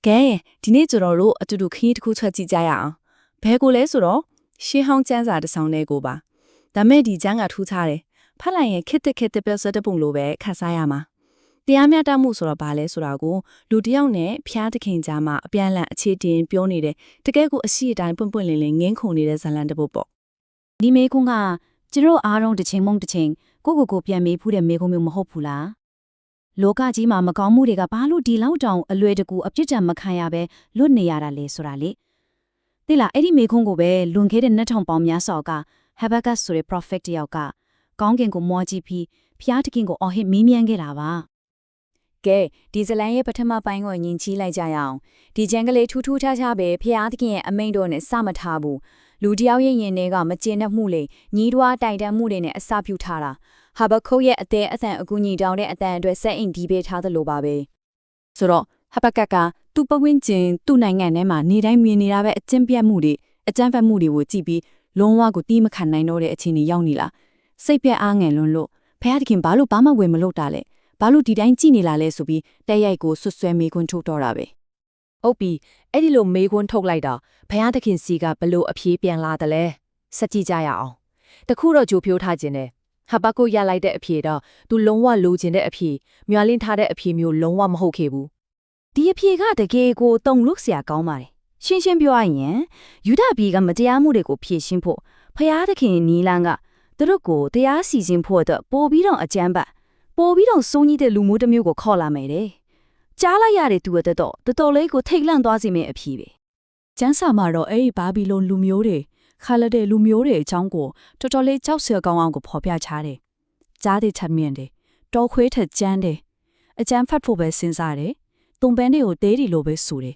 ကဲဒီနေ့ကျွန်တော်တို့အတူတူခရီးတစ်ခုထွက်ကြည့်ကြရအောင်ဘဲကိုလဲဆိုတော့ရှင်းဟောင်းကျန်းစာတစ်ဆောင်လေးကိုပါဒါမဲ့ဒီကျန်းကထူးခြားတယ်ဖတ်လိုက်ရင်ခစ်တက်ပြစတဲ့ပုံလိုပဲခတ်စားရမှာတရားမျှတမှုဆိုတော့ဘာလဲဆိုတာကိုလူတစ်ယောက်နဲ့ဖျားသခင်ကြားမှာအပြန်အလှန်အခြေတင်ပြောနေတယ်တကယ်ကိုအရှိအတိုင်းပွင့်လင်းငင်းခုန်နေတဲ့ဇာလန်တစ်ပုဒ်ပေါ့ဒီမေခွန်းကကျတို့အားလုံးတစ်ချိန်မုံတစ်ချိန်ကိုပြန်မေးဖူးတဲ့မေခွန်းမျိုးမဟုတ်ဘူးလားလောကကြီးမှာမကောင်းမှုတွေကဘာလို့ဒီလောက်တောင်အလွယ်တကူအပြစ်ဒဏ်မခံရပဲလွတ်နေရတာလဲဆိုတာလေသိလားအဲ့ဒီမေခွန်းကိုပဲလွန်ခဲ့တဲ့2000ပေါင်များစွာက Habakkuk ဆိုတဲ့ prophet တယောက်ကကောင်းကင်ကိုမောကြည့်ပြီးဖျားတခင်ကိုအော်ဟစ်မီးမြန်းခဲ့တာပါကဲဒီဇလန်ရဲ့ပထမပိုင်းကိုညင်ချီးလိုက်ကြရအောင်ဒီကျန်ကလေးထူးထူးခြားခြားပဲဖျားသခင်ရဲ့အမိန့်တော်နဲ့စမထားဘူးလူတယောက်ရဲ့ယင်တွေကမကျေနပ်မှုလေညီးတွားတိုင်တန်းမှုတွေနဲ့အစပြုထားတာဟာဘခုတ်ရဲ့အသေးအသံအကူညီတောင်းတဲ့အတန်အတွက်စက်အိမ်ဒီပေးထားသလိုပါပဲဆိုတော့ဟဘကကသူ့ပဝင်းကျင်သူ့နိုင်ငံထဲမှာနေတိုင်းမြင်နေတာပဲအကျဉ်းပြတ်မှုတွေအကြမ်းဖက်မှုတွေကိုကြည့်ပြီးလုံးဝကိုတီးမခံနိုင်တော့တဲ့အခြေအနေရောက်နေလားစိတ်ပြက်အားငယ်လွန်းလို့ဖះတခင်ဘာလို့ဘာမှဝယ်မလုပ်တာလဲဘာလို့ဒီတိုင်းကြည့်နေလာလဲဆိုပြီးတက်ရိုက်ကိုဆွဆွဲမေးခွန်းထုတ်တော့တာပဲဟုတ်ပြီအဲ့ဒီလိုမေးခွန်းထုတ်လိုက်တာဘုရားသခင်စီကဘလို့အပြေးပြန်လာတယ်လဲစက်ကြည့်ကြရအောင်တခုတော့ကြိုဖြိုးထားခြင်းနဲ့ဟာဘကုတ်ရလိုက်တဲ့အဖြေတော့သူလုံးဝလိုချင်တဲ့အဖြေမျှလင်းထားတဲ့အဖြေမျိုးလုံးဝမဟုတ်ခဲ့ဘူးဒီအဖြေကတကယ်ကိုတုံလို့ဆရာကောင်းပါတယ်ရှင်းပြောရရင်ယူဒပြည်ကမတရားမှုတွေကိုဖြေရှင်းဖို့ဖျားသခင်နီလန်းကသူတို့ကိုတရားစီရင်ဖို့အတွက်ပို့ပြီးတော့အကြမ်းပတ်ပို့ပြီးတော့စိုးကြီးတဲ့လူမျိုးတစ်မျိုးကိုခေါ်လာမယ်တဲ့ကြားလိုက်ရတဲ့သူအတွက်တော့တော်တော်လေးကိုထိတ်လန့်သွားစေမယ့်အဖြေပဲကျန်းစာမှာတော့အဲ့ဒီဘာဘီလုံလူမျိုးတွေခါလတဲ့လူမျိုးတွေအကြောင်းကိုတော်တော်လေးကြောက်စရာကောင်းအောင်ကိုဖော်ပြချတယ်ကြားတဲ့ချက်မြင်တယ်တော်ခွေးထက်ကျန်းတယ်အကျန်းဖတ်ဖို့ပဲစဉ်းစားတယ်တုံပန်းတွေကိုသေးဒီလိုပဲဆိုတယ်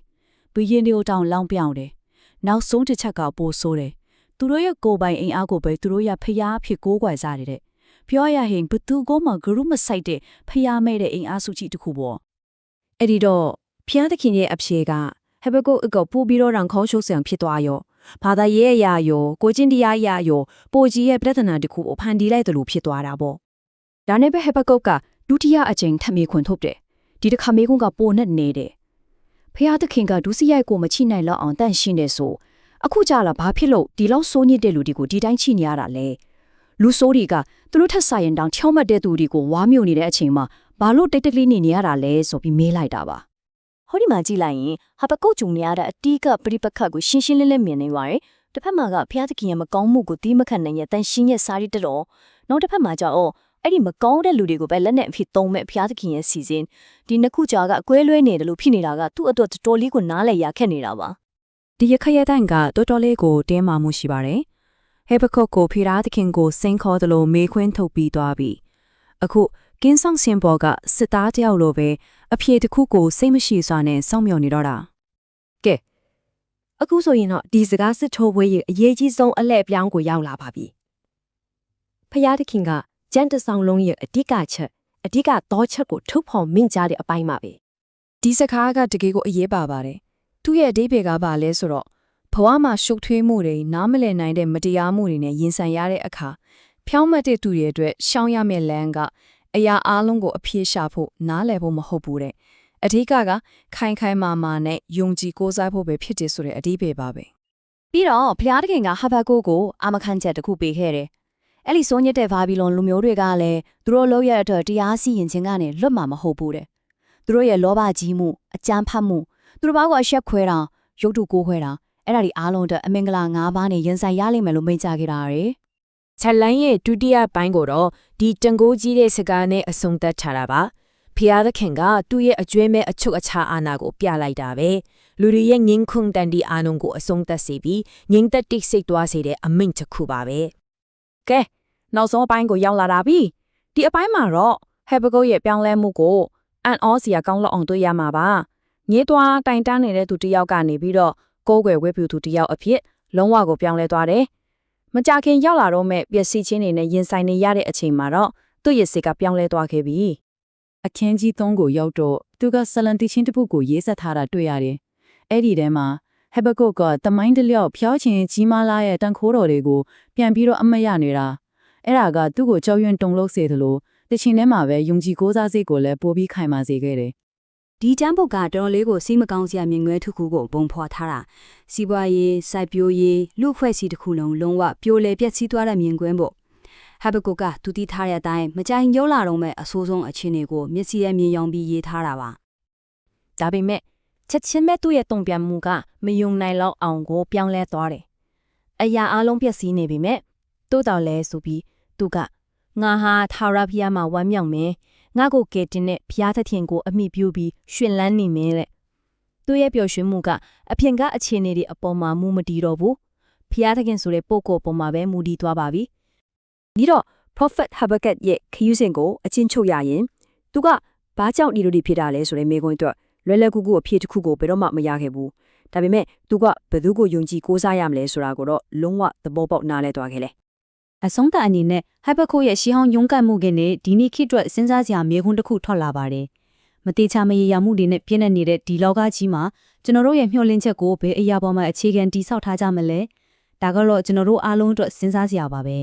ဘီရင်တွေကိုတောင်လောင်းပြောင်းတယ်နောက်ဆုံးတစ်ချက်ကပိုဆိုးတယ်သူတို့ရဲ့ကိုယ်ပိုင်အင်အားကိုပဲသူတို့ရဖျားဖြစ်ကိုးကွယ်စားတယ်တဲ့ပြောရရင်ဘသူကမှဂရုမစိုက်တဲ့ဖျားမဲ့တဲ့အင်အားစုကြီးတစ်ခုပေါ့အဲ့ဒီတော့ဖျားသခင်ရဲ့အဖြေကဟဘကုတ်အကောပို့ပြီးတော့ရန်ခေါင်းရှုပ်ဆံဖြစ်သွားရောဘာသာရေးအရာရောကိုချင်းတရားအရာရောပိုကြီးရဲ့ပြဿနာတစ်ခုကိုဖန်တီးလိုက်တယ်လို့ဖြစ်သွားတာပေါ့ဒါနဲ့ပဲဟဘကုတ်ကဒုတိယအကြိမ်ထပ်မေခွန်ထုတ်တယ်ဒီတစ်ခါမေခွန်းကပိုနဲ့နေတယ်ဖျားသခင်ကဒုစရိုက်ကိုမချိနိုင်လောက်အောင်တန့်ရှင်းတယ်ဆိုအခုကြလာဘာဖြစ်လို့ဒီလောက်စိုးညစ်တဲ့လူတွေကိုဒီတိုင်းချိနေရတာလဲလူဆိုးတွေကသူတို့ထက်ဆိုင်ရင်တောင်ချောင်းမတ်တဲ့သူတွေကိုဝါမြုံနေတဲ့အချိန်မှာဘာလို့တိတ်တလိနေရတာလဲဆိုပြီးမေးလိုက်တာပါဟောဒီမှာကြည့်လိုက်ရင်ဟာပကုတ်ဂျုံနေရတဲ့အတီးကပရိပခတ်ကိုရှင်းလင်းမြင်နေပါတယ်တစ်ဖက်မှာကဖျားသခင်ရဲ့မကောင်းမှုကိုတီးမခံနိုင်ရဲ့တန်ရှင်းရဲ့စာရီတတော်နောက်တစ်ဖက်မှာကျတော့အဲ့ဒီမကောင်းတဲ့လူတွေကိုပဲလက်နဲ့အဖြစ်သုံးမဲ့ဖျားသခင်ရဲ့စီစဉ်ဒီနှစ်ခုကြားကအကွဲလွဲနေတယ်လို့ဖြစ်နေတာကသူ့အတွက်တော်တော်လေးကိုနားလည်ရခက်နေတာပါဒီရခရတဲ့ကတော်တော်လေးကိုတင်းမာမှုရှိပါတယ်ဟေဘကုတ်ကိုဖျားသခင်ကိုစိန်ခေါ်တယ်လို့မေးခွန်းထုတ်ပြီးသွားပြီအခုကင်းဆောင်စင်ဘော်ကစစ်သားတယောက်လိုပဲအဖြေတစ်ခုကိုစိတ်မရှိစွာနဲ့စောင့်မျှော်နေတော့တာကဲအခုဆိုရင်တော့ဒီစကားစစ်ထိုးပွဲရဲ့အရေးကြီးဆုံးအလှည့်အပြောင်းကိုရောက်လာပါပြီဖျားသခင်ကကျန်တဆောင်လုံးရဲ့အဓိကချက်အဓိကတော့ချက်ကိုထုတ်ဖော်မိန့်ကြားတဲ့အပိုင်းမှာပဲဒီစကားကတကယ်ကိုအရေးပါပါတယ်သူ့ရဲ့အဓိပ္ပာယ်ကဘာလဲဆိုတော့ဘဝမှာရှုပ်ထွေးမှုတွေနားမလည်နိုင်တဲ့မတရားမှုတွေနဲ့ရင်ဆိုင်ရတဲ့အခါဖြောင်းမတ်တဲ့သူတွေအတွက်ရှောင်ရမယ့်လမ်းကအရာအလုံးကိုအပြေရှာဖို့နားလည်ဖို့မဟုတ်ဘူးတဲ့အဓိကခိုင်ခိုင်မာမာနဲ့ယုံကြည်ကိုးစားဖို့ပဲဖြစ်တယ်ဆိုတဲ့အဓိပ္ပာယ်ပါပဲပြီးတော့ဘုရားသခင်ကဟာဘကုတ်ကိုအာမခံချက်တစ်ခုပေးခဲ့တယ်အဲ့ဒီစိုးညစ်တဲ့ဘာဘီလုံလူမျိုးတွေကလည်းသူတို့လောက်ရတဲ့အတွက်တရားစီရင်ခြင်းကနေလွတ်မှာမဟုတ်ဘူးတဲ့သူတို့ရဲ့လောဘကြီးမှုအကြမ်းဖက်မှုသူတို့ဘာကိုအရှက်ခွဲတာရုပ်တုကိုးခွဲတာအဲ့ဒါဒီအားလုံးအတွက်အမင်္ဂလာ၅ပါးနဲ့ရင်ဆိုင်ရလိမ့်မယ်လို့မိန့်ကြားခဲ့တာရယ်ချက်လိုင်းရဲ့ဒုတိယပိုင်းကိုတော့ဒီတန်ကိုးကြီးတဲ့စကားနဲ့အဆုံးသတ်ထားတာပါဖျားသခင်ကသူ့ရဲ့အကျွဲမဲ့အချုပ်အခြာအာဏာကိုပြလိုက်တာပဲလူတွေရဲ့ငင်းခုန်တန်ဒီအာနုံကိုအဆုံးသတ်စေပြီးငင်းသက်တိတ်ဆိတ်သွားစေတဲ့အမိန့်တစ်ခုပါပဲကဲနောက်ဆုံးအပိုင်းကိုရောက်လာတာပြီဒီအပိုင်းမှာတော့ဟဲဘကုတ်ရဲ့ပြောင်းလဲမှုကိုအန်အောစရာကောင်းလောက်အောင်တွေ့ရမှာပါငေးသွားတိုင်တန်းနေတဲ့သူတယောက်ကနေပြီးတော့ကိုးကွယ်ဝဲပြူသူတယောက်အဖြစ်လုံးဝကိုပြောင်းလဲသွားတယ်မကြခင်ရောက်လာတော့မဲ့ပျက်စီးခြင်းတွေနဲ့ရင်ဆိုင်နေရတဲ့အချိန်မှာတော့သူ့ရဲ့စိတ်ကပြောင်းလဲသွားခဲ့ပြီအခင်းကြီး3ကိုရောက်တော့သူကဆလန်တီချင်းတစ်ပုဒ်ကိုရေးဆက်ထားတာတွေ့ရတယ်အဲ့ဒီထဲမှာဟဘကုတ်ကတမိုင်းတလျောက်ဖျောက်ခြင်းကြီးမားလာရဲ့တန်ခိုးတော်တွေကိုပြန်ပြီးတော့အမတ်ရနေတာအဲ့ဒါကသူ့ကိုကြောက်ရွံ့တုန်လှုပ်စေသလိုတချင်ထဲမှာပဲယုံကြည်ကိုးစားစိတ်ကိုလည်းပိုပြီးခိုင်မာစေခဲ့တယ် ဒီကျမ်းပုတ်ကတော်တော်လေးကိုစိတ်မကောင်းစရာမြင်ကွဲတစ်ခုကိုပုံဖော်ထားတာစီးပွားရေးစိုက်ပျိုးရေးလူဖွဲ့စည်းတစ်ခုလုံးလုံးဝပြိုလဲပြက်စီးသွားတဲ့မြင်ကွင်းပေါ့ဟဘကုတ်ကသူတီးထားတဲ့အတိုင်းမကြိုင်ရောက်လာတော့မဲ့အဆိုးဆုံးအခြေအနေကိုမျက်စိရဲ့မြင်ရောင်ပြီးရေးထားတာပါ ဒါပေမဲ့ချက်ချင်းပဲသူ့ရဲ့တုံ့ပြန်မှုကမယုံနိုင်လောက်အောင်ကိုပြောင်းလဲသွားတယ်အရာအလုံးပျက်စီးနေပြီမဲ့တိုးတော်လဲဆိုပြီးသူကငါဟာထာဝရဘုရားမှာဝမ်းမြောက်မယ်ငါကိုကယ်တင်တဲ့ဘုရားသခင်ကိုအမိပြုပြီးရှင်လန်းနေမယ်တဲ့သူ့ရဲ့ပျော်ရွှင်မှုကအပြင်ကအခြေအနေတွေအပေါ်မှာမူမတည်တော့ဘူးဘုရားသခင်ဆိုတဲ့ပုဂ္ဂိုလ်ပေါ်မှာပဲမူတည်သွားပါပြီဒီတော့ Prophet Habakkuk ရဲ့ခရီးစဉ်ကိုအချင်းချုပ်ရရင်သူကဘာကြောင့်ဒီလိုဖြစ်တာလဲဆိုတဲ့မေးခွန်းအတွက်လွယ်လွယ်ကူကူအဖြေတစ်ခုကိုဘယ်တော့မှမရခဲ့ဘူးဒါပေမဲ့သူကဘယ်သူကိုယုံကြည်ကိုးစားရမလဲဆိုတာကိုတော့လုံးဝသဘောပေါက်နားလဲသွားခဲ့လေ အဆုံးသတ်အနေနဲ့ဟိုက်ဘကုတ်ရဲ့ရှီဟောင်းယုံကတ်မှုကနဲ့ဒီနေ့ခေတ်အတွက်စဉ်းစားစရာမေးခွန်းတစ်ခုထွက်လာပါတယ်မတိချာမရေရာမှုတွေနဲ့ပြည့်နေနေတဲ့ဒီလောကကြီးမှာကျွန်တော်တို့ရဲ့မျှော်လင့်ချက်ကိုဘယ်အရာပေါ်မှာအခြေခံတည်ဆောက်ထားကြမလဲဒါကတော့ကျွန်တော်တို့အားလုံးအတွက်စဉ်းစားစရာပါပဲ